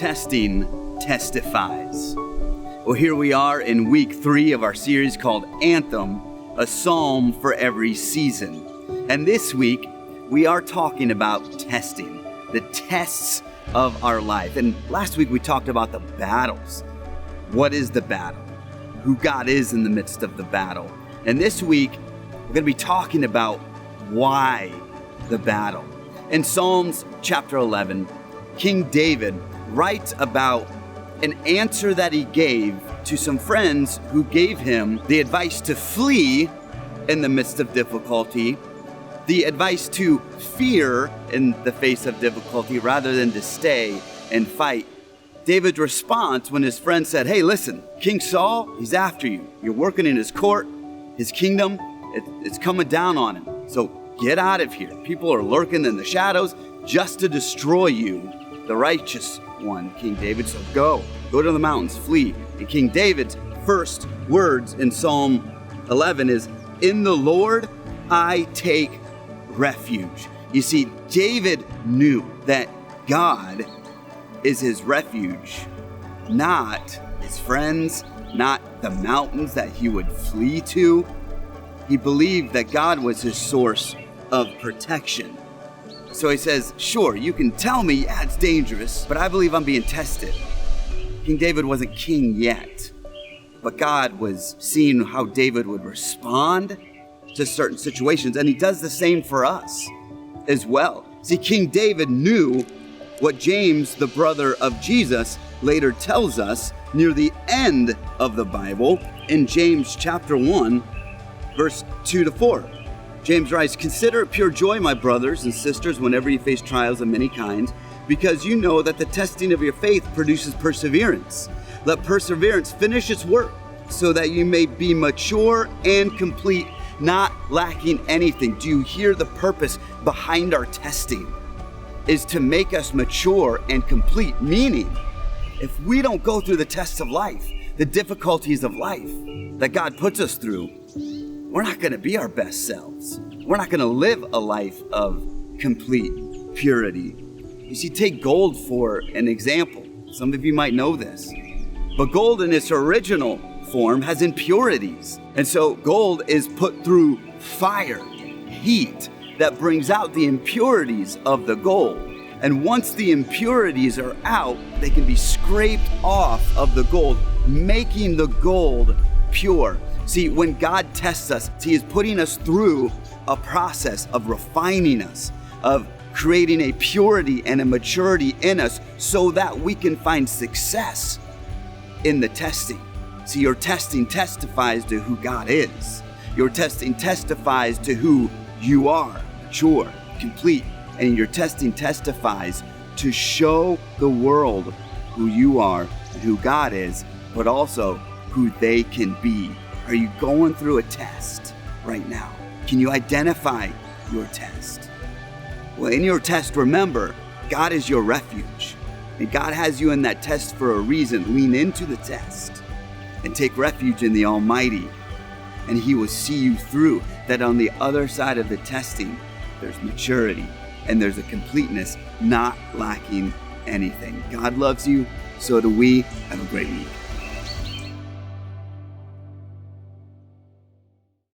testing testifies. Well, here we are in week 3 of our series called Anthem, a psalm for every season. And this week, we are talking about testing, the tests of our life. And last week, we talked about the battles. What is the battle? Who God is in the midst of the battle. And this week, we're going to be talking about why the battle. In Psalms chapter 11, King David writes about an answer that he gave to some friends who gave him the advice to flee in the midst of difficulty, the advice to fear in the face of difficulty rather than to stay and fight. David's response when his friend said, "Hey, listen, King Saul, he's after you. You're working in his court, his kingdom, it's coming down on him. So get out of here. People are lurking in the shadows just to destroy you, the righteous one, King David. So go to the mountains, flee." And King David's first words in Psalm 11 is, "In the Lord I take refuge." You see, David knew that God is his refuge, not his friends, not the mountains that he would flee to. He believed that God was his source of protection. So he says, "Sure, you can tell me, yeah, it's dangerous, but I believe I'm being tested." King David wasn't king yet, but God was seeing how David would respond to certain situations, and he does the same for us as well. See, King David knew what James, the brother of Jesus, later tells us near the end of the Bible in James chapter 1, verse 2-4. James writes, "Consider it pure joy, my brothers and sisters, whenever you face trials of many kinds, because you know that the testing of your faith produces perseverance. Let perseverance finish its work, so that you may be mature and complete, not lacking anything." Do you hear the purpose behind our testing? Is to make us mature and complete, meaning if we don't go through the tests of life, the difficulties of life that God puts us through, we're not going to be our best selves. We're not going to live a life of complete purity. You see, take gold for an example. Some of you might know this. But gold in its original form has impurities. And so gold is put through fire, heat, that brings out the impurities of the gold. And once the impurities are out, they can be scraped off of the gold, making the gold pure. See, when God tests us, He is putting us through a process of refining us, of creating a purity and a maturity in us so that we can find success in the testing. See, your testing testifies to who God is. Your testing testifies to who you are, mature, complete. And your testing testifies to show the world who you are and who God is, but also who they can be. Are you going through a test right now? Can you identify your test? Well, in your test, remember, God is your refuge. And God has you in that test for a reason. Lean into the test and take refuge in the Almighty. And He will see you through. That on the other side of the testing, there's maturity and there's a completeness, not lacking anything. God loves you. So do we. Have a great week.